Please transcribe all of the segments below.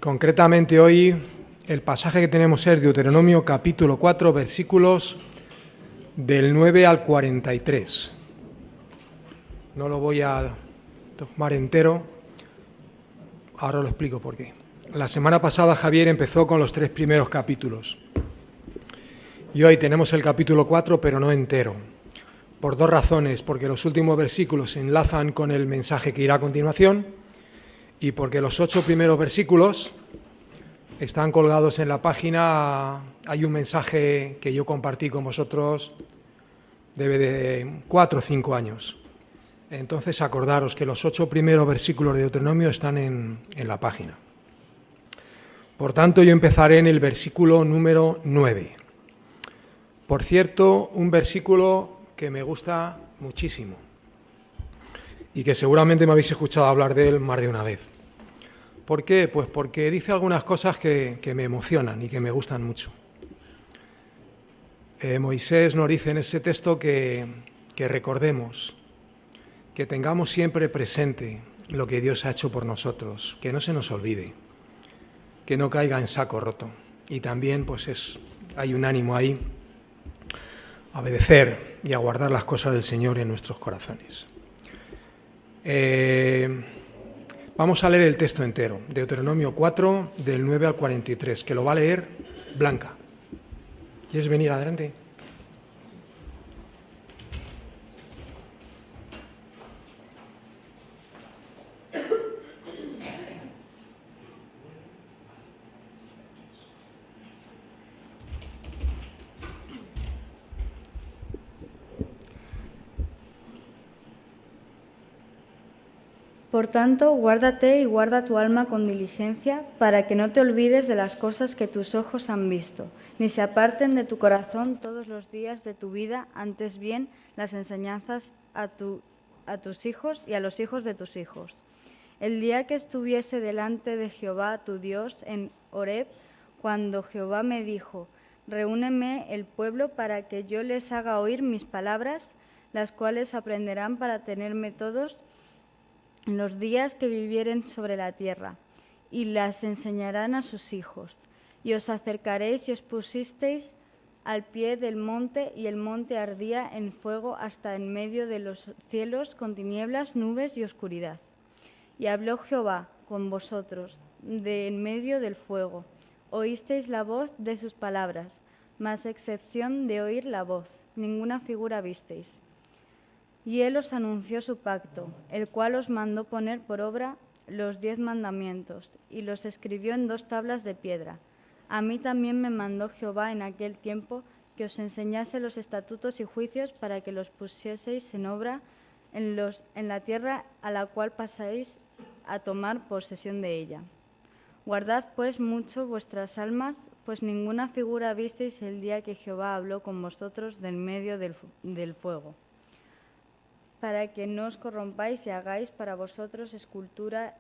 Concretamente hoy el pasaje que tenemos es Deuteronomio capítulo 4, versículos del 9 al 43. No lo voy a tomar entero, ahora lo explico por qué. La semana pasada Javier empezó con los 3 primeros capítulos y hoy tenemos el capítulo 4 pero no entero, por 2 razones: porque los últimos versículos se enlazan con el mensaje que irá a continuación y porque los 8 primeros versículos están colgados en la página. Hay un mensaje que yo compartí con vosotros, debe de 4 o 5 años. Entonces acordaros que los 8 primeros versículos de Deuteronomio están en la página. Por tanto, yo empezaré en el versículo número 9. Por cierto, un versículo que me gusta muchísimo y que seguramente me habéis escuchado hablar de él más de una vez. ¿Por qué? Pues porque dice algunas cosas que me emocionan y que me gustan mucho. Moisés nos dice en ese texto que recordemos, que tengamos siempre presente lo que Dios ha hecho por nosotros, que no se nos olvide, que no caiga en saco roto. Y también pues hay un ánimo ahí a obedecer y a guardar las cosas del Señor en nuestros corazones. Vamos a leer el texto entero, Deuteronomio 4, del 9 al 43, que lo va a leer Blanca. ¿Quieres venir adelante? Por tanto, guárdate y guarda tu alma con diligencia, para que no te olvides de las cosas que tus ojos han visto, ni se aparten de tu corazón todos los días de tu vida, antes bien las enseñanzas a tus hijos y a los hijos de tus hijos. El día que estuviese delante de Jehová tu Dios en Horeb, cuando Jehová me dijo: reúneme el pueblo para que yo les haga oír mis palabras, las cuales aprenderán para tenerme todos en los días que vivieren sobre la tierra, y las enseñarán a sus hijos. Y os acercaréis y os pusisteis al pie del monte, y el monte ardía en fuego hasta en medio de los cielos, con tinieblas, nubes y oscuridad. Y habló Jehová con vosotros de en medio del fuego. Oísteis la voz de sus palabras, mas excepción de oír la voz, ninguna figura visteis. Y él os anunció su pacto, el cual os mandó poner por obra los 10 mandamientos, y los escribió en 2 tablas de piedra. A mí también me mandó Jehová en aquel tiempo que os enseñase los estatutos y juicios, para que los pusieseis en obra en la tierra a la cual pasáis a tomar posesión de ella. Guardad pues mucho vuestras almas, pues ninguna figura visteis el día que Jehová habló con vosotros del medio del fuego, para que no os corrompáis y hagáis para vosotros escultura,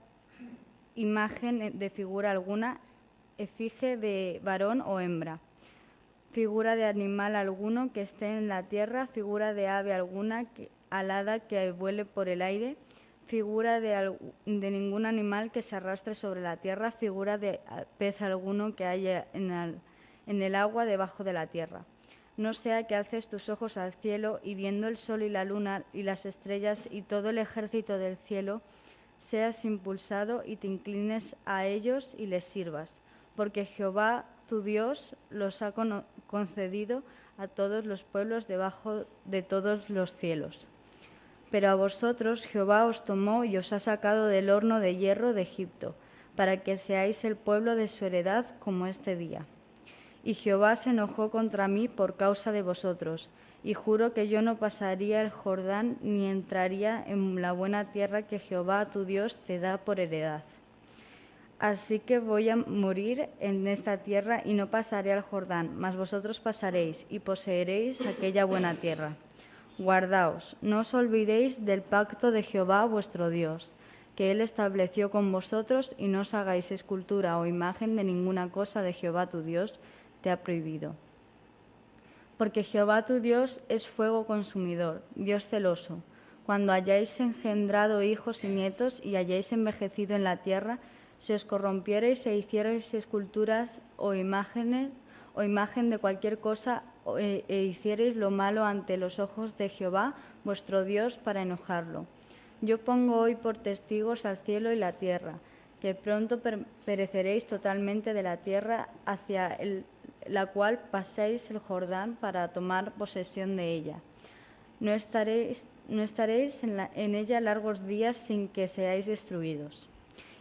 imagen de figura alguna, efigie de varón o hembra, figura de animal alguno que esté en la tierra, figura de ave alguna alada que vuele por el aire, figura de ningún animal que se arrastre sobre la tierra, figura de pez alguno que haya en el agua debajo de la tierra. No sea que alces tus ojos al cielo, y viendo el sol y la luna y las estrellas y todo el ejército del cielo, seas impulsado y te inclines a ellos y les sirvas, porque Jehová tu Dios los ha concedido a todos los pueblos debajo de todos los cielos. Pero a vosotros Jehová os tomó y os ha sacado del horno de hierro de Egipto, para que seáis el pueblo de su heredad como este día. Y Jehová se enojó contra mí por causa de vosotros, y juro que yo no pasaría el Jordán ni entraría en la buena tierra que Jehová tu Dios te da por heredad. Así que voy a morir en esta tierra y no pasaré al Jordán, mas vosotros pasaréis y poseeréis aquella buena tierra. Guardaos, no os olvidéis del pacto de Jehová vuestro Dios, que él estableció con vosotros, y no os hagáis escultura o imagen de ninguna cosa de Jehová tu Dios te ha prohibido. Porque Jehová tu Dios es fuego consumidor, Dios celoso. Cuando hayáis engendrado hijos y nietos y hayáis envejecido en la tierra, Si os corrompierais e hicierais esculturas o imagen de cualquier cosa e hicierais lo malo ante los ojos de Jehová, vuestro Dios, para enojarlo. Yo pongo hoy por testigos al cielo y la tierra, que pronto pereceréis totalmente de la tierra hacia la cual pasáis el Jordán para tomar posesión de ella. No estaréis en ella largos días sin que seáis destruidos.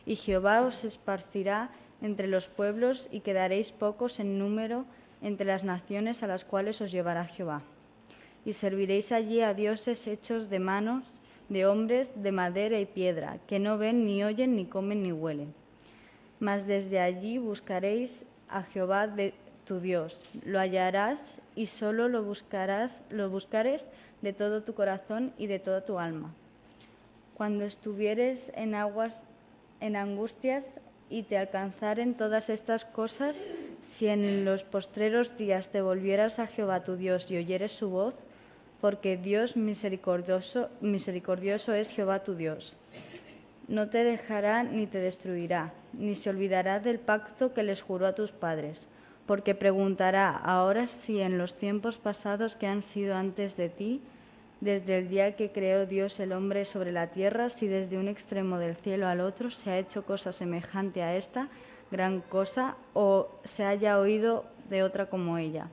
Y Jehová os esparcirá entre los pueblos y quedaréis pocos en número entre las naciones a las cuales os llevará Jehová. Y serviréis allí a dioses hechos de manos de hombres, de madera y piedra, que no ven, ni oyen, ni comen, ni huelen. Mas desde allí buscaréis a Jehová de tu Dios. Lo hallarás y solo lo buscares de todo tu corazón y de toda tu alma. Cuando estuvieres en angustias y te alcanzaren todas estas cosas, si en los postreros días te volvieras a Jehová tu Dios y oyeres su voz, porque Dios misericordioso es Jehová tu Dios. No te dejará ni te destruirá, ni se olvidará del pacto que les juró a tus padres, porque preguntará ahora si en los tiempos pasados que han sido antes de ti, desde el día que creó Dios el hombre sobre la tierra, si desde un extremo del cielo al otro se ha hecho cosa semejante a esta gran cosa, o se haya oído de otra como ella.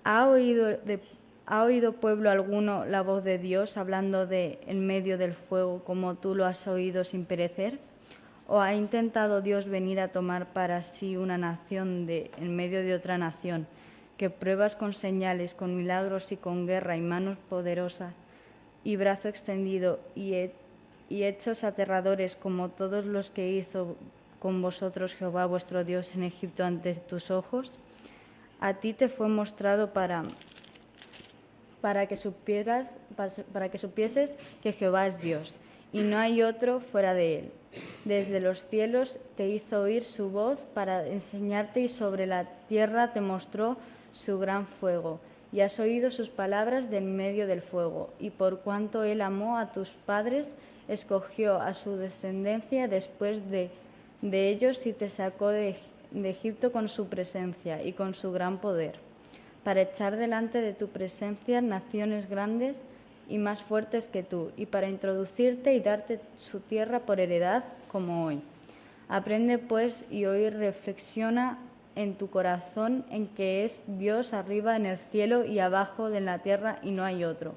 ¿Ha oído pueblo alguno la voz de Dios hablando en medio del fuego como tú lo has oído sin perecer? ¿O ha intentado Dios venir a tomar para sí una nación en medio de otra nación, que pruebas con señales, con milagros y con guerra y manos poderosas y brazo extendido y hechos aterradores como todos los que hizo con vosotros Jehová vuestro Dios en Egipto ante tus ojos? A ti te fue mostrado para que supieses que Jehová es Dios, y no hay otro fuera de él. Desde los cielos te hizo oír su voz para enseñarte, y sobre la tierra te mostró su gran fuego. Y has oído sus palabras de en medio del fuego. Y por cuanto él amó a tus padres, escogió a su descendencia después de ellos y te sacó de Egipto con su presencia y con su gran poder, para echar delante de tu presencia naciones grandes y más fuertes que tú, y para introducirte y darte su tierra por heredad, como hoy. Aprende pues y hoy reflexiona en tu corazón en que es Dios arriba en el cielo y abajo en la tierra y no hay otro.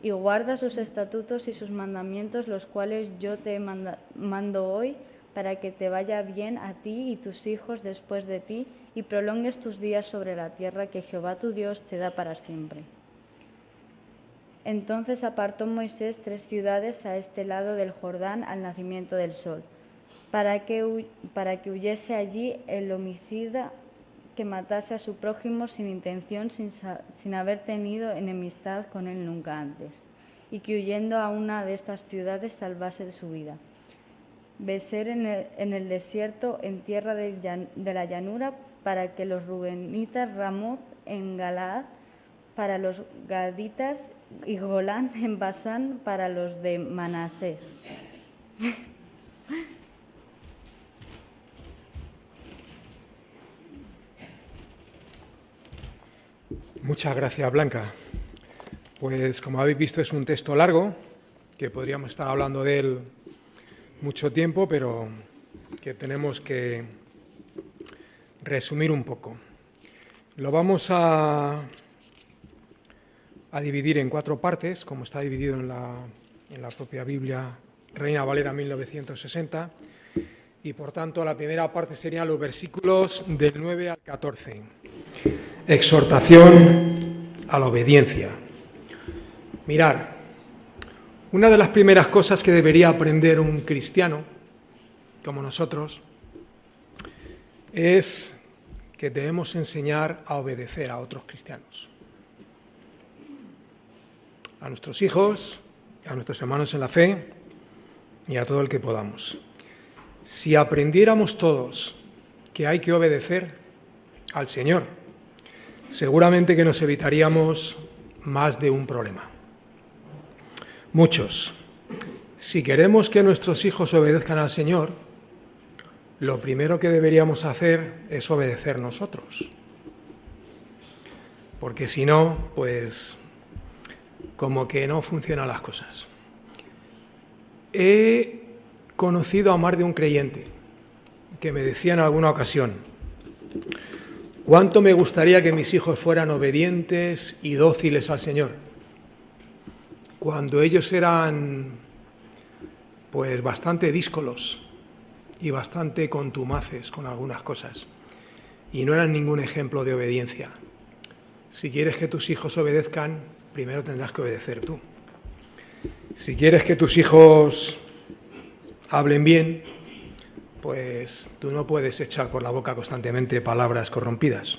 Y guarda sus estatutos y sus mandamientos, los cuales yo te mando hoy, para que te vaya bien a ti y tus hijos después de ti, y prolongues tus días sobre la tierra que Jehová tu Dios te da para siempre. Entonces apartó Moisés 3 ciudades a este lado del Jordán al nacimiento del sol, para que huyese allí el homicida que matase a su prójimo sin intención, sin haber tenido enemistad con él nunca antes, y que huyendo a una de estas ciudades salvase su vida. Becer en el desierto, en tierra de la llanura, para que los rubenitas Ramoth en Galaad, para los gaditas, y Golán en Basán, para los de Manasés. Muchas gracias, Blanca. Pues como habéis visto es un texto largo, que podríamos estar hablando de él mucho tiempo, pero que tenemos que resumir un poco. Lo vamos a dividir en 4 partes, como está dividido en la propia Biblia Reina Valera 1960, y por tanto la primera parte serían los versículos del 9 al 14. Exhortación a la obediencia. Mirar, una de las primeras cosas que debería aprender un cristiano, como nosotros, es que debemos enseñar a obedecer a otros cristianos. A nuestros hijos, a nuestros hermanos en la fe y a todo el que podamos. Si aprendiéramos todos que hay que obedecer al Señor, seguramente que nos evitaríamos más de un problema. Muchos. Si queremos que nuestros hijos obedezcan al Señor, lo primero que deberíamos hacer es obedecer nosotros. Porque si no, pues como que no funcionan las cosas. He conocido a más de un creyente que me decía en alguna ocasión: ¿cuánto me gustaría que mis hijos fueran obedientes y dóciles al Señor? Cuando ellos eran pues bastante díscolos y bastante contumaces con algunas cosas y no eran ningún ejemplo de obediencia. Si quieres que tus hijos obedezcan, primero tendrás que obedecer tú. Si quieres que tus hijos hablen bien, pues tú no puedes echar por la boca constantemente palabras corrompidas.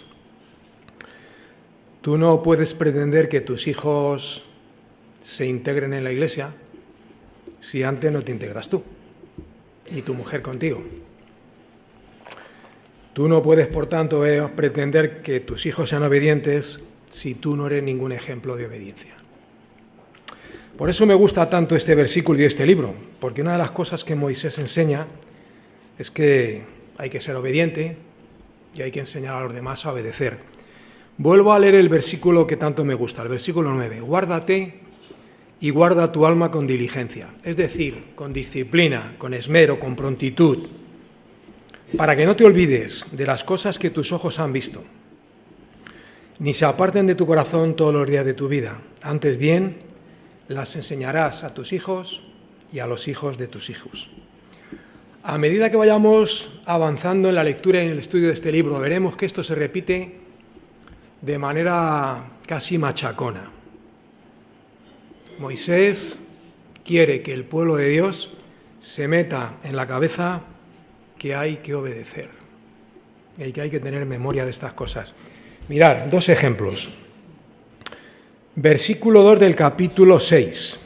Tú no puedes pretender que tus hijos se integren en la iglesia si antes no te integras tú y tu mujer contigo. Tú no puedes, por tanto, pretender que tus hijos sean obedientes si tú no eres ningún ejemplo de obediencia. Por eso me gusta tanto este versículo y este libro, porque una de las cosas que Moisés enseña es que hay que ser obediente y hay que enseñar a los demás a obedecer. Vuelvo a leer el versículo que tanto me gusta, el versículo 9. Guárdate y guarda tu alma con diligencia, es decir, con disciplina, con esmero, con prontitud, para que no te olvides de las cosas que tus ojos han visto, ni se aparten de tu corazón todos los días de tu vida. Antes bien, las enseñarás a tus hijos y a los hijos de tus hijos. A medida que vayamos avanzando en la lectura y en el estudio de este libro, veremos que esto se repite de manera casi machacona. Moisés quiere que el pueblo de Dios se meta en la cabeza que hay que obedecer y que hay que tener memoria de estas cosas. Mirad, dos ejemplos. Versículo 2 del capítulo 6.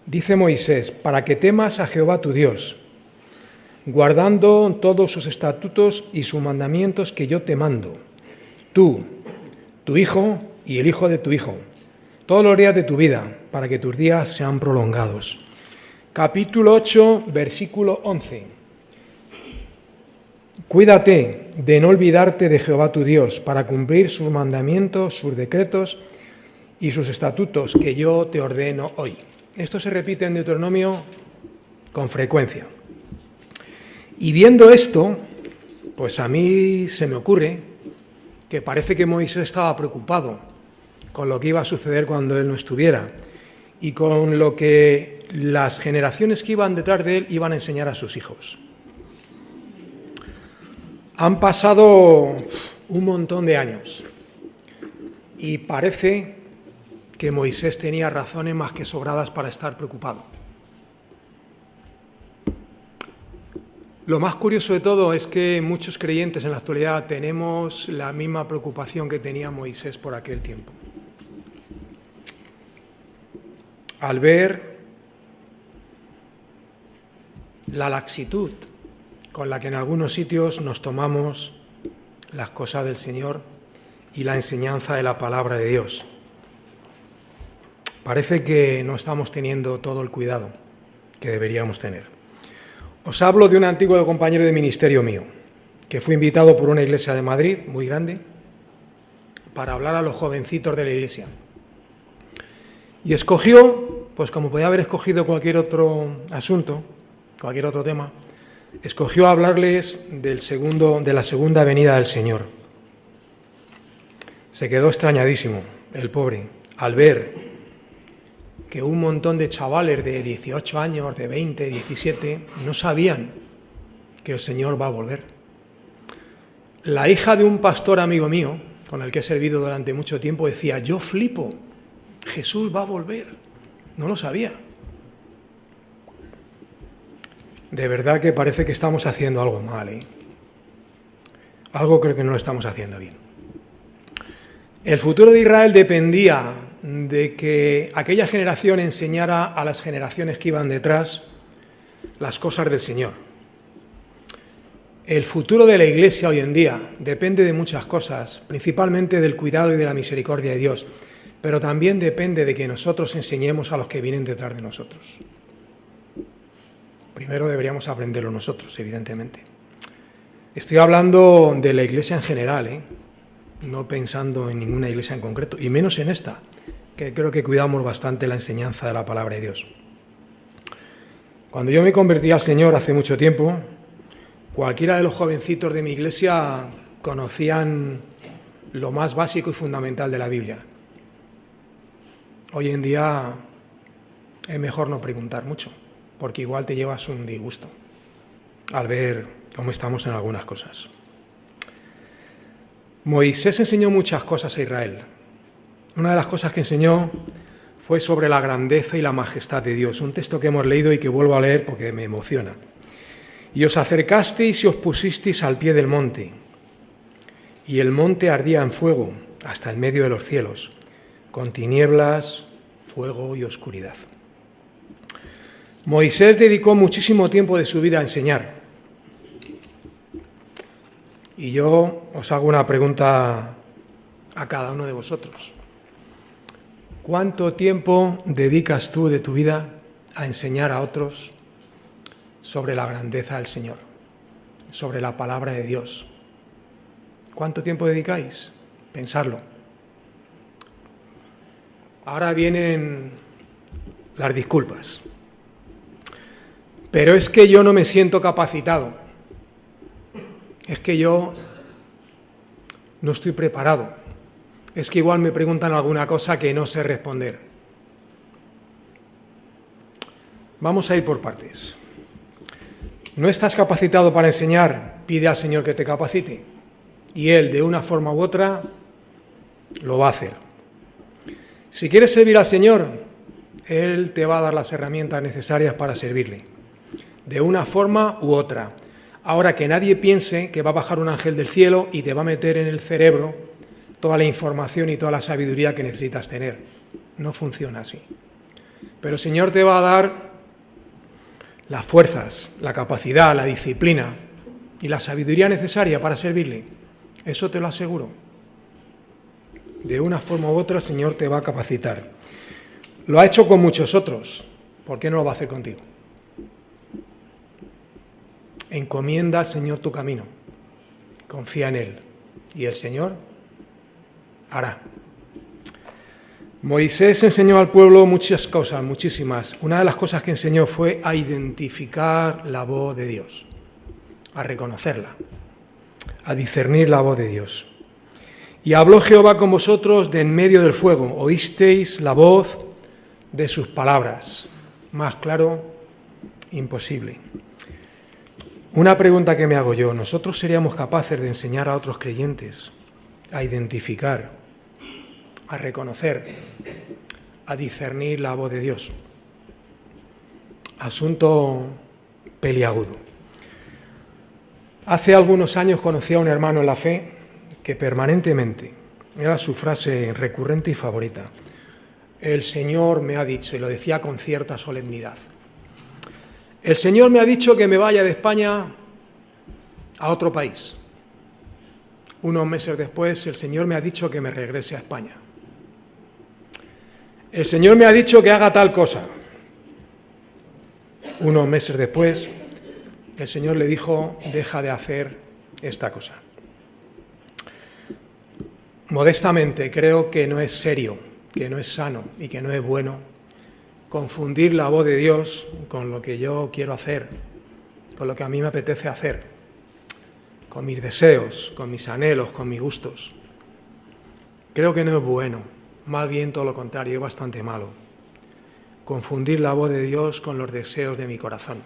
Dice Moisés: para que temas a Jehová tu Dios, guardando todos sus estatutos y sus mandamientos que yo te mando, tú, tu hijo y el hijo de tu hijo, todos los días de tu vida, para que tus días sean prolongados. Capítulo 8, versículo 11. Cuídate de no olvidarte de Jehová tu Dios, para cumplir sus mandamientos, sus decretos y sus estatutos que yo te ordeno hoy. Esto se repite en Deuteronomio con frecuencia. Y viendo esto, pues a mí se me ocurre que parece que Moisés estaba preocupado con lo que iba a suceder cuando él no estuviera y con lo que las generaciones que iban detrás de él iban a enseñar a sus hijos. Han pasado un montón de años y parece que Moisés tenía razones más que sobradas para estar preocupado. Lo más curioso de todo es que muchos creyentes en la actualidad tenemos la misma preocupación que tenía Moisés por aquel tiempo. Al ver la laxitud con la que en algunos sitios nos tomamos las cosas del Señor y la enseñanza de la palabra de Dios, parece que no estamos teniendo todo el cuidado que deberíamos tener. Os hablo de un antiguo compañero de ministerio mío, que fue invitado por una iglesia de Madrid, muy grande, para hablar a los jovencitos de la iglesia. Y escogió, pues como podía haber escogido cualquier otro asunto, cualquier otro tema, escogió hablarles de la segunda venida del Señor. Se quedó extrañadísimo, el pobre, al ver que un montón de chavales de 18 años, de 20, 17, no sabían que el Señor va a volver. La hija de un pastor amigo mío, con el que he servido durante mucho tiempo, decía: yo flipo, Jesús va a volver. No lo sabía. De verdad que parece que estamos haciendo algo mal, ¿eh? Algo creo que no lo estamos haciendo bien. El futuro de Israel dependía de que aquella generación enseñara a las generaciones que iban detrás las cosas del Señor. El futuro de la Iglesia hoy en día depende de muchas cosas, principalmente del cuidado y de la misericordia de Dios, pero también depende de que nosotros enseñemos a los que vienen detrás de nosotros. Primero deberíamos aprenderlo nosotros, evidentemente. Estoy hablando de la iglesia en general, no pensando en ninguna iglesia en concreto, y menos en esta, que creo que cuidamos bastante la enseñanza de la palabra de Dios. Cuando yo me convertí al Señor hace mucho tiempo, cualquiera de los jovencitos de mi iglesia conocían lo más básico y fundamental de la Biblia. Hoy en día es mejor no preguntar mucho, porque igual te llevas un disgusto al ver cómo estamos en algunas cosas. Moisés enseñó muchas cosas a Israel. Una de las cosas que enseñó fue sobre la grandeza y la majestad de Dios, un texto que hemos leído y que vuelvo a leer porque me emociona. Y os acercasteis y os pusisteis al pie del monte, y el monte ardía en fuego hasta el medio de los cielos, con tinieblas, fuego y oscuridad. Moisés dedicó muchísimo tiempo de su vida a enseñar. Y yo os hago una pregunta a cada uno de vosotros. ¿Cuánto tiempo dedicas tú de tu vida a enseñar a otros sobre la grandeza del Señor, sobre la palabra de Dios? ¿Cuánto tiempo dedicáis? Pensarlo. Ahora vienen las disculpas. Pero es que yo no me siento capacitado. Es que yo no estoy preparado. Es que igual me preguntan alguna cosa que no sé responder. Vamos a ir por partes. ¿No estás capacitado para enseñar? Pide al Señor que te capacite. Y Él, de una forma u otra, lo va a hacer. Si quieres servir al Señor, Él te va a dar las herramientas necesarias para servirle, de una forma u otra. Ahora, que nadie piense que va a bajar un ángel del cielo y te va a meter en el cerebro toda la información y toda la sabiduría que necesitas tener. No funciona así. Pero el Señor te va a dar las fuerzas, la capacidad, la disciplina y la sabiduría necesaria para servirle. Eso te lo aseguro. De una forma u otra el Señor te va a capacitar. Lo ha hecho con muchos otros. ¿Por qué no lo va a hacer contigo? Encomienda al Señor tu camino. Confía en Él. Y el Señor hará. Moisés enseñó al pueblo muchas cosas, muchísimas. Una de las cosas que enseñó fue a identificar la voz de Dios, a reconocerla, a discernir la voz de Dios. Y habló Jehová con vosotros de en medio del fuego, oísteis la voz de sus palabras. Más claro, imposible. Una pregunta que me hago yo, ¿nosotros seríamos capaces de enseñar a otros creyentes a identificar, a reconocer, a discernir la voz de Dios? Asunto peliagudo. Hace algunos años conocí a un hermano en la fe que permanentemente, era su frase recurrente y favorita, el Señor me ha dicho, y lo decía con cierta solemnidad, el Señor me ha dicho que me vaya de España a otro país. Unos meses después, el Señor me ha dicho que me regrese a España. El Señor me ha dicho que haga tal cosa. Unos meses después, el Señor le dijo, deja de hacer esta cosa. Modestamente, creo que no es serio, que no es sano y que no es bueno confundir la voz de Dios con lo que yo quiero hacer, con lo que a mí me apetece hacer, con mis deseos, con mis anhelos, con mis gustos. Creo que no es bueno, más bien todo lo contrario, es bastante malo. Confundir la voz de Dios con los deseos de mi corazón.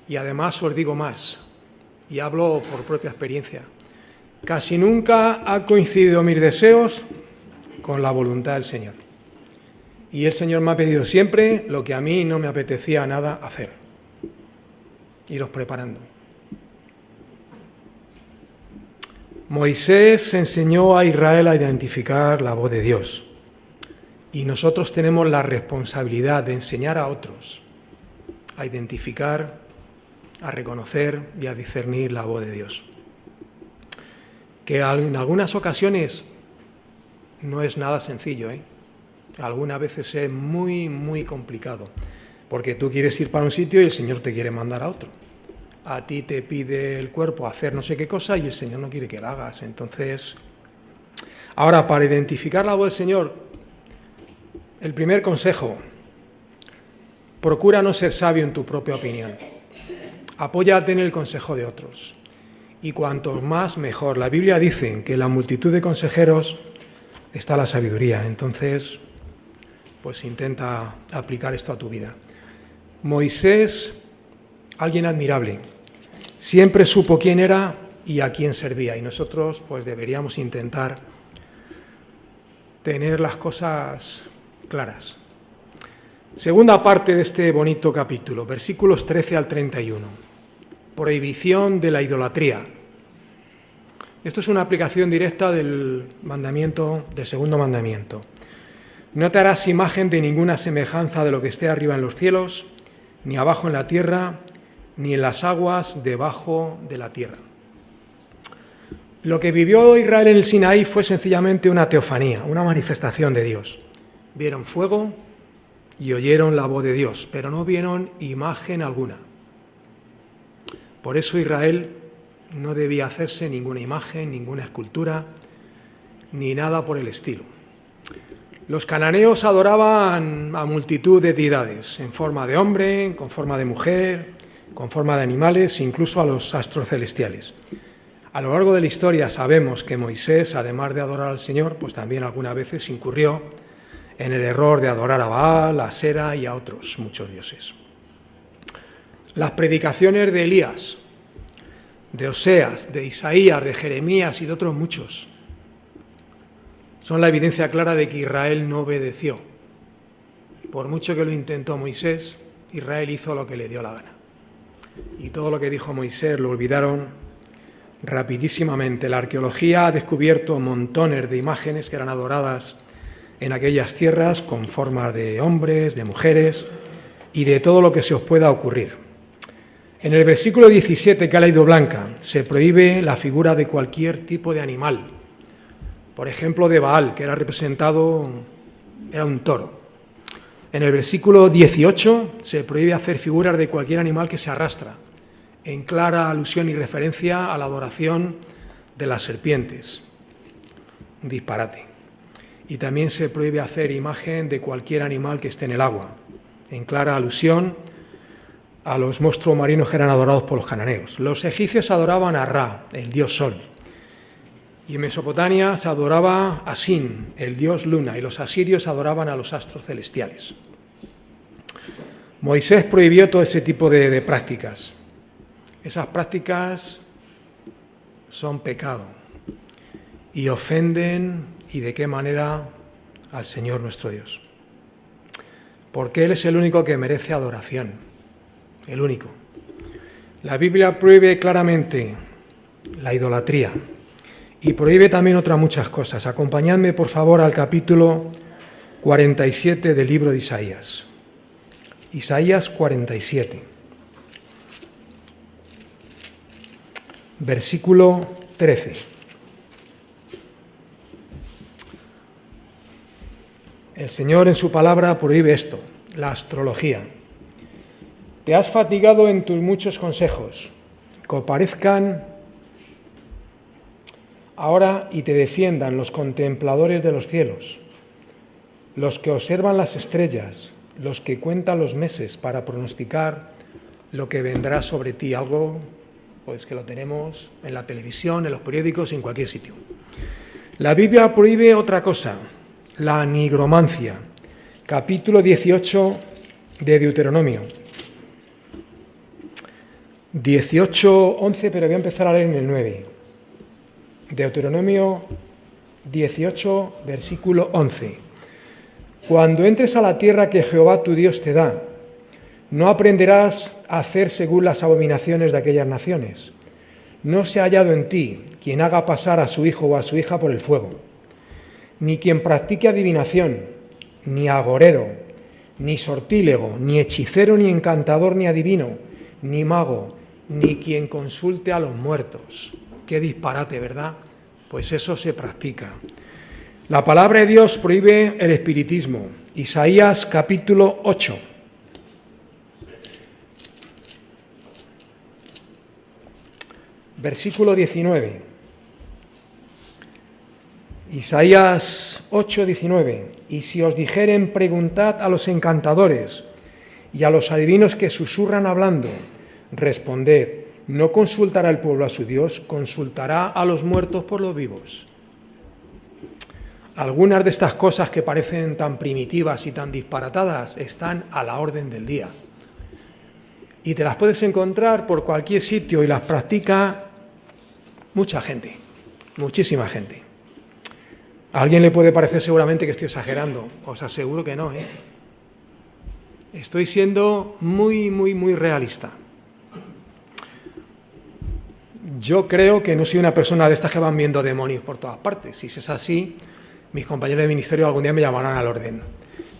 Y además os digo más, y hablo por propia experiencia, casi nunca ha coincidido mis deseos con la voluntad del Señor. Y el Señor me ha pedido siempre lo que a mí no me apetecía nada hacer. Iros preparando. Moisés enseñó a Israel a identificar la voz de Dios. Y nosotros tenemos la responsabilidad de enseñar a otros a identificar, a reconocer y a discernir la voz de Dios. Que en algunas ocasiones no es nada sencillo, Algunas veces es muy, muy complicado. porque tú quieres ir para un sitio y el Señor te quiere mandar a otro. A ti te pide el cuerpo hacer no sé qué cosa y el Señor no quiere que la hagas. Entonces, ahora, para identificar la voz del Señor, el primer consejo: procura no ser sabio en tu propia opinión. Apóyate en el consejo de otros. Y cuanto más, mejor. La Biblia dice que en la multitud de consejeros está la sabiduría. Entonces, pues intenta aplicar esto a tu vida. Moisés, alguien admirable, siempre supo quién era y a quién servía. Y nosotros, pues deberíamos intentar tener las cosas claras. Segunda parte de este bonito capítulo, versículos 13 al 31. Prohibición de la idolatría. Esto es una aplicación directa del segundo mandamiento. No te harás imagen de ninguna semejanza de lo que esté arriba en los cielos, ni abajo en la tierra, ni en las aguas debajo de la tierra. Lo que vivió Israel en el Sinaí fue sencillamente una teofanía, una manifestación de Dios. Vieron fuego y oyeron la voz de Dios, pero no vieron imagen alguna. Por eso Israel no debía hacerse ninguna imagen, ninguna escultura, ni nada por el estilo. Los cananeos adoraban a multitud de deidades, en forma de hombre, con forma de mujer, con forma de animales, incluso a los astros celestiales. A lo largo de la historia sabemos que Moisés, además de adorar al Señor, pues también algunas veces incurrió en el error de adorar a Baal, a Asera y a otros muchos dioses. Las predicaciones de Elías, de Oseas, de Isaías, de Jeremías y de otros muchos son la evidencia clara de que Israel no obedeció. Por mucho que lo intentó Moisés, Israel hizo lo que le dio la gana. Y todo lo que dijo Moisés lo olvidaron rapidísimamente. La arqueología ha descubierto montones de imágenes que eran adoradas en aquellas tierras con formas de hombres, de mujeres y de todo lo que se os pueda ocurrir. En el versículo 17 que ha leído Blanca, se prohíbe la figura de cualquier tipo de animal. Por ejemplo, de Baal, que era un toro. En el versículo 18 se prohíbe hacer figuras de cualquier animal que se arrastra, en clara alusión y referencia a la adoración de las serpientes. Un disparate. Y también se prohíbe hacer imagen de cualquier animal que esté en el agua, en clara alusión a los monstruos marinos que eran adorados por los cananeos. Los egipcios adoraban a Ra, el dios sol. Y en Mesopotamia se adoraba a Sin, el dios luna, y los asirios adoraban a los astros celestiales. Moisés prohibió todo ese tipo de prácticas. Esas prácticas son pecado y ofenden, y de qué manera, al Señor nuestro Dios. Porque Él es el único que merece adoración, el único. La Biblia prohíbe claramente la idolatría. Y prohíbe también otras muchas cosas. Acompañadme, por favor, al capítulo 47 del libro de Isaías. Isaías 47. Versículo 13. El Señor en su palabra prohíbe esto, la astrología. Te has fatigado en tus muchos consejos, que parezcan ahora y te defiendan los contempladores de los cielos, los que observan las estrellas, los que cuentan los meses para pronosticar lo que vendrá sobre ti, algo pues que lo tenemos en la televisión, en los periódicos, en cualquier sitio. La Biblia prohíbe otra cosa, la nigromancia, capítulo 18 de Deuteronomio. 18:11, pero voy a empezar a leer en el 9. Deuteronomio 18, versículo 11. Cuando entres a la tierra que Jehová tu Dios te da, no aprenderás a hacer según las abominaciones de aquellas naciones. No se ha hallado en ti quien haga pasar a su hijo o a su hija por el fuego, ni quien practique adivinación, ni agorero, ni sortílego, ni hechicero, ni encantador, ni adivino, ni mago, ni quien consulte a los muertos. Qué disparate, ¿verdad? Pues eso se practica. La palabra de Dios prohíbe el espiritismo. Isaías capítulo 8. versículo 19. Isaías 8, 19. Y si os dijeren, preguntad a los encantadores y a los adivinos que susurran hablando, responded, ¿no consultará el pueblo a su Dios? ¿Consultará a los muertos por los vivos? Algunas de estas cosas que parecen tan primitivas y tan disparatadas están a la orden del día. Y te las puedes encontrar por cualquier sitio y las practica mucha gente, muchísima gente. A alguien le puede parecer seguramente que estoy exagerando, os aseguro que no, ¿eh? Estoy siendo muy realista. Yo creo que no soy una persona de estas que van viendo demonios por todas partes. Si es así, mis compañeros de ministerio algún día me llamarán al orden.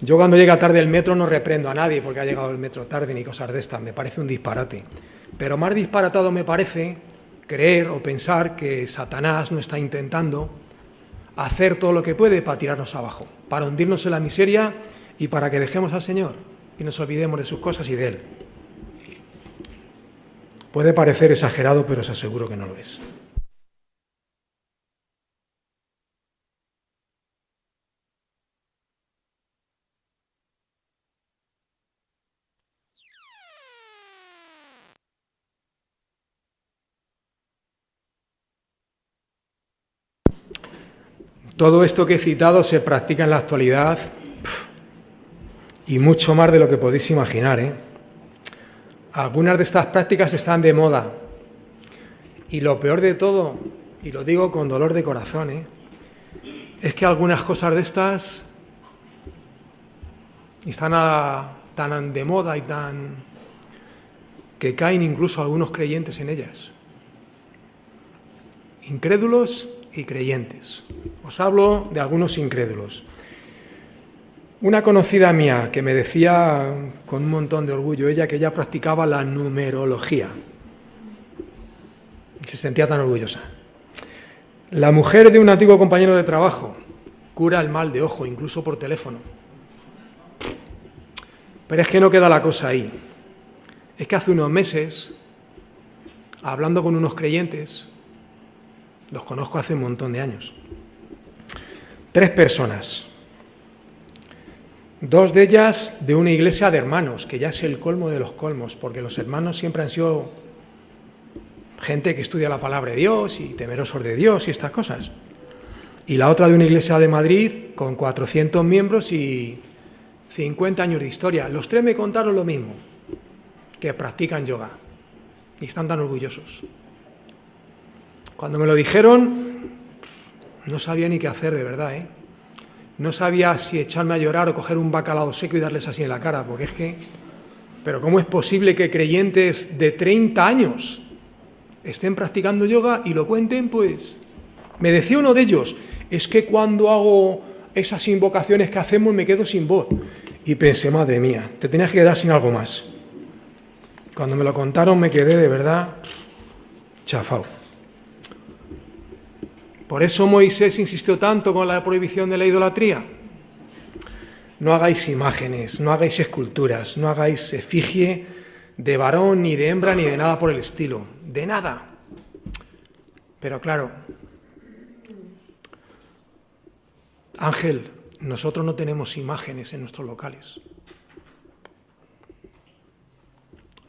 Yo cuando llega tarde el metro no reprendo a nadie porque ha llegado el metro tarde ni cosas de estas, me parece un disparate. Pero más disparatado me parece creer o pensar que Satanás no está intentando hacer todo lo que puede para tirarnos abajo, para hundirnos en la miseria y para que dejemos al Señor y nos olvidemos de sus cosas y de Él. Puede parecer exagerado, pero os aseguro que no lo es. Todo esto que he citado se practica en la actualidad y mucho más de lo que podéis imaginar, ¿eh? Algunas de estas prácticas están de moda y lo peor de todo, y lo digo con dolor de corazón, es que algunas cosas de estas están tan de moda y tan que caen incluso algunos creyentes en ellas. Incrédulos y creyentes. Os hablo de algunos incrédulos. Una conocida mía que me decía con un montón de orgullo, ella que ya practicaba la numerología. Y se sentía tan orgullosa. La mujer de un antiguo compañero de trabajo cura el mal de ojo, incluso por teléfono. Pero es que no queda la cosa ahí. Es que hace unos meses, hablando con unos creyentes, los conozco hace un montón de años, 3 personas, 2 de ellas de una iglesia de hermanos, que ya es el colmo de los colmos, porque los hermanos siempre han sido gente que estudia la palabra de Dios y temerosos de Dios y estas cosas. Y la otra de una iglesia de Madrid con 400 miembros y 50 años de historia. Los 3 me contaron lo mismo, que practican yoga y están tan orgullosos. Cuando me lo dijeron, no sabía ni qué hacer de verdad, ¿eh? No sabía si echarme a llorar o coger un bacalao seco y darles así en la cara, porque es que... Pero ¿cómo es posible que creyentes de 30 años estén practicando yoga y lo cuenten? Pues me decía uno de ellos, es que cuando hago esas invocaciones que hacemos me quedo sin voz. Y pensé, madre mía, te tenías que quedar sin algo más. Cuando me lo contaron me quedé de verdad chafao. Por eso Moisés insistió tanto con la prohibición de la idolatría. No hagáis imágenes, no hagáis esculturas, no hagáis efigie de varón, ni de hembra, ni de nada por el estilo. De nada. Pero claro, Ángel, nosotros no tenemos imágenes en nuestros locales.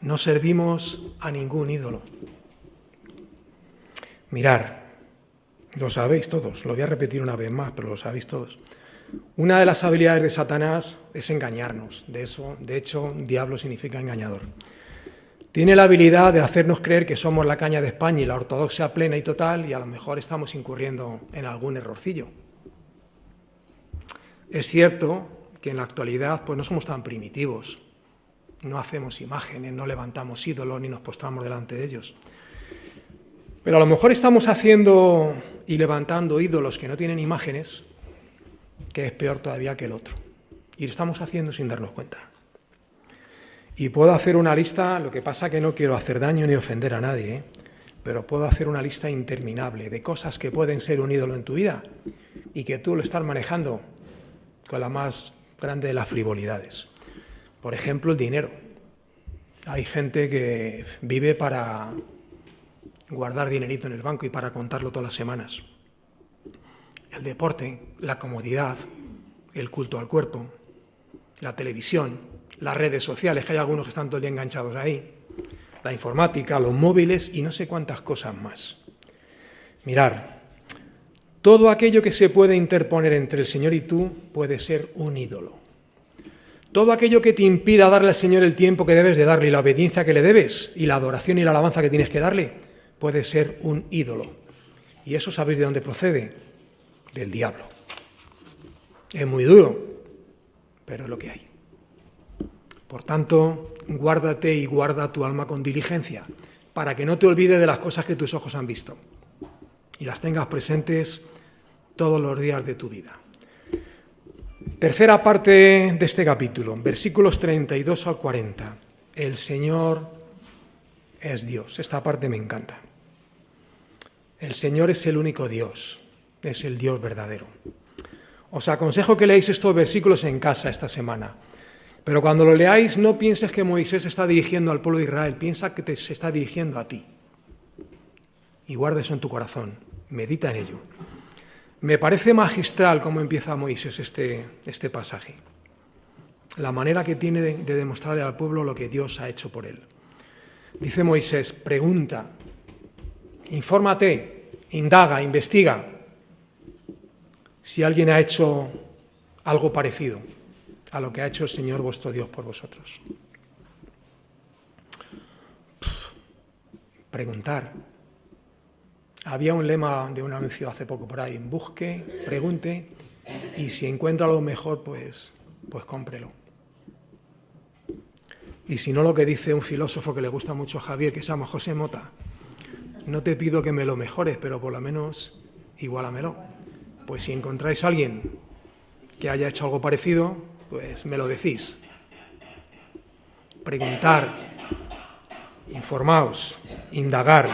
No servimos a ningún ídolo. Mirar. Lo sabéis todos, lo voy a repetir una vez más, pero lo sabéis todos. Una de las habilidades de Satanás es engañarnos. De hecho, diablo significa engañador. Tiene la habilidad de hacernos creer que somos la caña de España y la ortodoxia plena y total, y a lo mejor estamos incurriendo en algún errorcillo. Es cierto que en la actualidad pues no somos tan primitivos. No hacemos imágenes, no levantamos ídolos ni nos postramos delante de ellos. Pero a lo mejor estamos haciendo y levantando ídolos que no tienen imágenes, que es peor todavía que el otro. Y lo estamos haciendo sin darnos cuenta. Y puedo hacer una lista, lo que pasa que no quiero hacer daño ni ofender a nadie, pero puedo hacer una lista interminable de cosas que pueden ser un ídolo en tu vida y que tú lo estás manejando con la más grande de las frivolidades. Por ejemplo, el dinero. Hay gente que vive para guardar dinerito en el banco y para contarlo todas las semanas. El deporte, la comodidad, el culto al cuerpo, la televisión, las redes sociales, que hay algunos que están todo el día enganchados ahí, la informática, los móviles y no sé cuántas cosas más. Mirar, todo aquello que se puede interponer entre el Señor y tú puede ser un ídolo. Todo aquello que te impida darle al Señor el tiempo que debes de darle y la obediencia que le debes y la adoración y la alabanza que tienes que darle puede ser un ídolo. Y eso sabéis de dónde procede, del diablo. Es muy duro, pero es lo que hay. Por tanto, guárdate y guarda tu alma con diligencia, para que no te olvides de las cosas que tus ojos han visto y las tengas presentes todos los días de tu vida. Tercera parte de este capítulo, versículos 32 al 40. El Señor es Dios. Esta parte me encanta. El Señor es el único Dios, es el Dios verdadero. Os aconsejo que leáis estos versículos en casa esta semana, pero cuando lo leáis no pienses que Moisés está dirigiendo al pueblo de Israel, piensa que se está dirigiendo a ti. Y guarda eso en tu corazón, medita en ello. Me parece magistral cómo empieza Moisés este pasaje, la manera que tiene de demostrarle al pueblo lo que Dios ha hecho por él. Dice Moisés, pregunta, infórmate, indaga, investiga si alguien ha hecho algo parecido a lo que ha hecho el Señor vuestro Dios por vosotros. Preguntar. Había un lema de un anuncio hace poco por ahí, busque, pregunte y si encuentra algo mejor, pues cómprelo. Y si no, lo que dice un filósofo que le gusta mucho a Javier, que se llama José Mota, no te pido que me lo mejores, pero por lo menos igualamelo. Pues si encontráis a alguien que haya hecho algo parecido, pues me lo decís. Preguntar, informaos, indagar.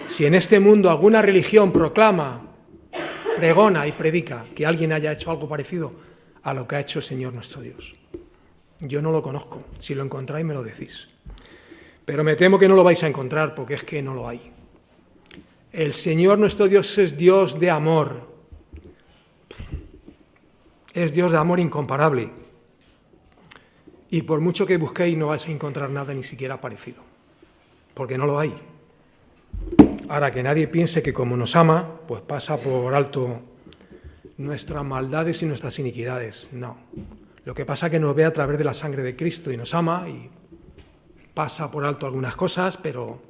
Si en este mundo alguna religión proclama, pregona y predica que alguien haya hecho algo parecido a lo que ha hecho el Señor nuestro Dios. Yo no lo conozco, si lo encontráis me lo decís. Pero me temo que no lo vais a encontrar porque es que no lo hay. El Señor nuestro Dios es Dios de amor. Es Dios de amor incomparable. Y por mucho que busquéis no vais a encontrar nada ni siquiera parecido, porque no lo hay. Ahora, que nadie piense que como nos ama, pues pasa por alto nuestras maldades y nuestras iniquidades. No. Lo que pasa es que nos ve a través de la sangre de Cristo y nos ama y pasa por alto algunas cosas, pero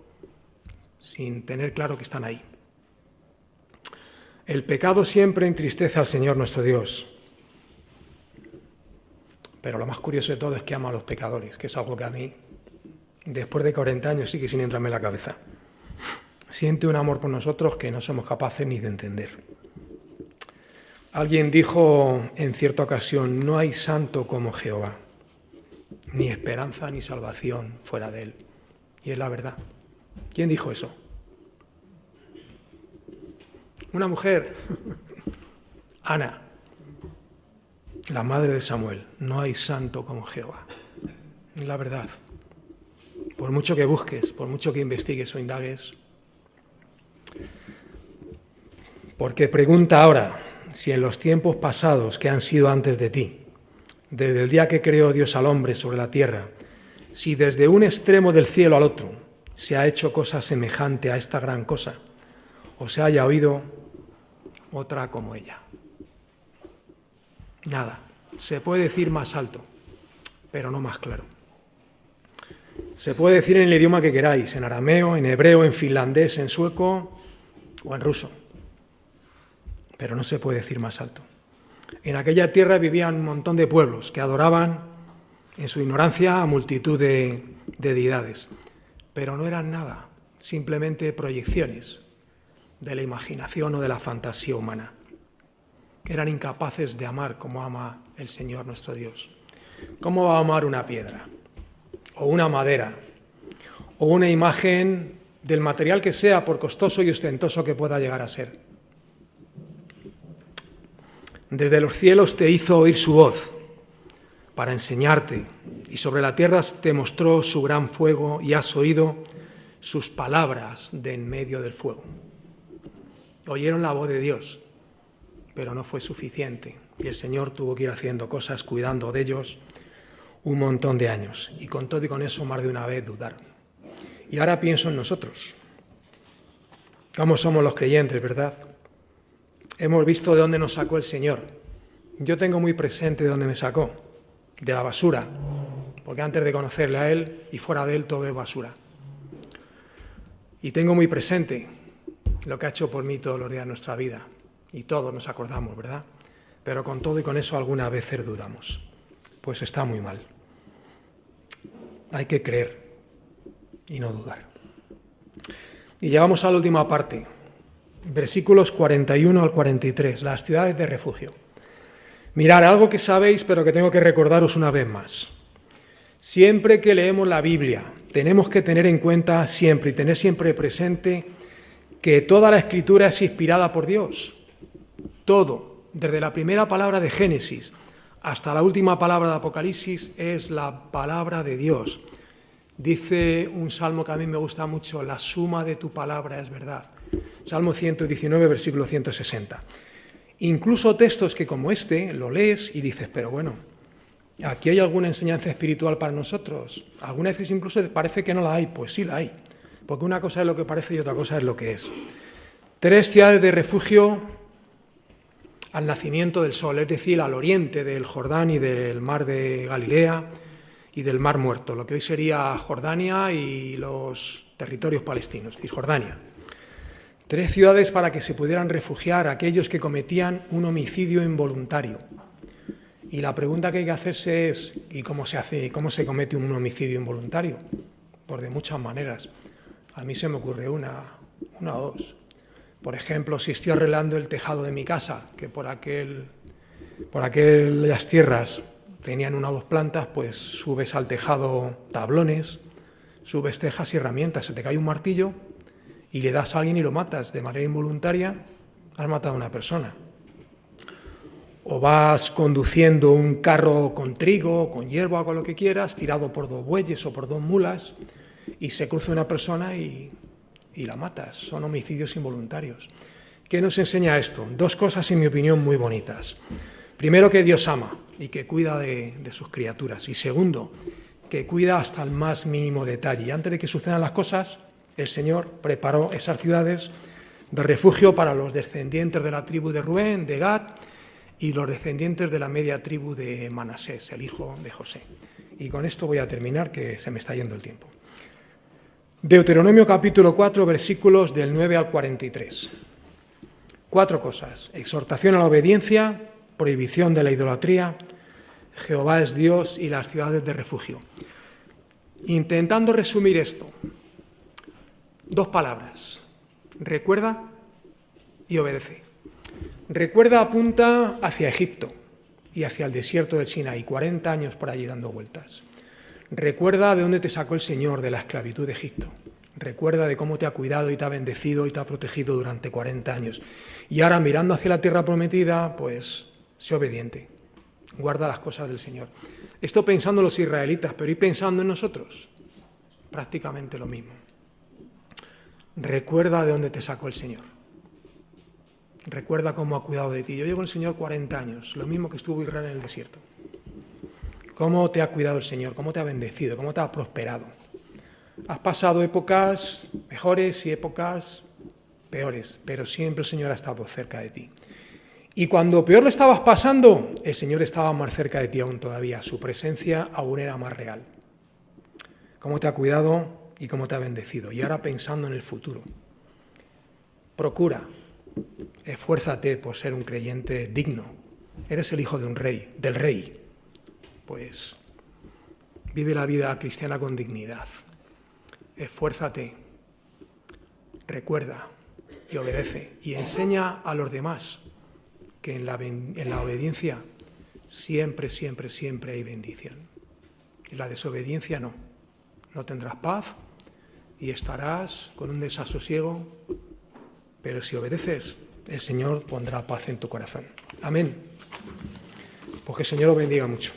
sin tener claro que están ahí. El pecado siempre entristece al Señor nuestro Dios. Pero lo más curioso de todo es que ama a los pecadores, que es algo que a mí, después de 40 años, sigue sin entrarme en la cabeza. Siente un amor por nosotros que no somos capaces ni de entender. Alguien dijo en cierta ocasión, no hay santo como Jehová, ni esperanza ni salvación fuera de él. Y es la verdad. ¿Quién dijo eso? Una mujer, Ana, la madre de Samuel. No hay santo como Jehová. Es la verdad. Por mucho que busques, por mucho que investigues o indagues. Porque pregunta ahora si en los tiempos pasados que han sido antes de ti, desde el día que creó Dios al hombre sobre la tierra, si desde un extremo del cielo al otro se ha hecho cosa semejante a esta gran cosa, o se haya oído otra como ella. Nada, se puede decir más alto, pero no más claro. Se puede decir en el idioma que queráis, en arameo, en hebreo, en finlandés, en sueco o en ruso, pero no se puede decir más alto. En aquella tierra vivían un montón de pueblos que adoraban en su ignorancia a multitud de deidades, pero no eran nada, simplemente proyecciones de la imaginación o de la fantasía humana. Eran incapaces de amar como ama el Señor nuestro Dios. ¿Cómo va a amar una piedra? O una madera, o una imagen del material que sea, por costoso y ostentoso que pueda llegar a ser. Desde los cielos te hizo oír su voz para enseñarte, y sobre la tierra te mostró su gran fuego, y has oído sus palabras de en medio del fuego. Oyeron la voz de Dios, pero no fue suficiente. Y el Señor tuvo que ir haciendo cosas, cuidando de ellos un montón de años. Y con todo y con eso más de una vez dudaron. Y ahora pienso en nosotros. ¿Cómo somos los creyentes, verdad? Hemos visto de dónde nos sacó el Señor. Yo tengo muy presente de dónde me sacó. De la basura. Porque antes de conocerle a Él y fuera de Él todo es basura. Y tengo muy presente lo que ha hecho por mí todos los días de nuestra vida. Y todos nos acordamos, ¿verdad? Pero con todo y con eso algunas veces dudamos. Pues está muy mal. Hay que creer y no dudar. Y llegamos a la última parte, versículos 41 al 43, las ciudades de refugio. Mirad, algo que sabéis, pero que tengo que recordaros una vez más. Siempre que leemos la Biblia, tenemos que tener en cuenta siempre y tener siempre presente que toda la Escritura es inspirada por Dios. Todo, desde la primera palabra de Génesis hasta la última palabra de Apocalipsis, es la palabra de Dios. Dice un salmo que a mí me gusta mucho, la suma de tu palabra es verdad. Salmo 119, versículo 160. Incluso textos que como este lo lees y dices, pero bueno, ¿aquí hay alguna enseñanza espiritual para nosotros? Algunas veces incluso parece que no la hay. Pues sí la hay, porque una cosa es lo que parece y otra cosa es lo que es. 3 ciudades de refugio al nacimiento del sol, es decir, al oriente del Jordán y del mar de Galilea y del mar Muerto, lo que hoy sería Jordania y los territorios palestinos, Cisjordania. 3 ciudades para que se pudieran refugiar aquellos que cometían un homicidio involuntario. Y la pregunta que hay que hacerse es, ¿y cómo se hace, cómo se comete un homicidio involuntario? Pues de muchas maneras. A mí se me ocurre una o dos. Por ejemplo, si estoy arreglando el tejado de mi casa, que por aquellas tierras tenían 1 o 2 plantas, pues subes al tejado tablones, subes tejas y herramientas, se te cae un martillo y le das a alguien y lo matas de manera involuntaria, has matado a una persona. O vas conduciendo un carro con trigo, con hierba o con lo que quieras, tirado por 2 bueyes o por 2 mulas, y se cruza una persona y la matas. Son homicidios involuntarios. ¿Qué nos enseña esto? 2 cosas, en mi opinión, muy bonitas. Primero, que Dios ama y que cuida de sus criaturas. Y segundo, que cuida hasta el más mínimo detalle. Y antes de que sucedan las cosas, el Señor preparó esas ciudades de refugio para los descendientes de la tribu de Rubén, de Gad, y los descendientes de la media tribu de Manasés, el hijo de José. Y con esto voy a terminar, que se me está yendo el tiempo. Deuteronomio capítulo 4, versículos del 9 al 43. 4 cosas: exhortación a la obediencia, prohibición de la idolatría, Jehová es Dios y las ciudades de refugio. Intentando resumir esto, 2 palabras: recuerda y obedece. Recuerda apunta hacia Egipto y hacia el desierto del Sinaí, 40 años por allí dando vueltas. Recuerda de dónde te sacó el Señor, de la esclavitud de Egipto. Recuerda de cómo te ha cuidado y te ha bendecido y te ha protegido durante 40 años. Y ahora, mirando hacia la tierra prometida, pues sé obediente. Guarda las cosas del Señor. Esto pensando en los israelitas, pero y pensando en nosotros, prácticamente lo mismo. Recuerda de dónde te sacó el Señor. Recuerda cómo ha cuidado de ti. Yo llevo con el Señor 40 años, lo mismo que estuvo Israel en el desierto. Cómo te ha cuidado el Señor, cómo te ha bendecido, cómo te ha prosperado. Has pasado épocas mejores y épocas peores, pero siempre el Señor ha estado cerca de ti. Y cuando peor lo estabas pasando, el Señor estaba más cerca de ti aún todavía. Su presencia aún era más real. Cómo te ha cuidado y cómo te ha bendecido. Y ahora pensando en el futuro. Procura, esfuérzate por ser un creyente digno. Eres el hijo de un rey, del rey. Pues vive la vida cristiana con dignidad. Esfuérzate, recuerda y obedece. Y enseña a los demás que en la obediencia siempre, siempre, siempre hay bendición. En la desobediencia no. No tendrás paz y estarás con un desasosiego, pero si obedeces, el Señor pondrá paz en tu corazón. Amén. Pues que el Señor os bendiga mucho.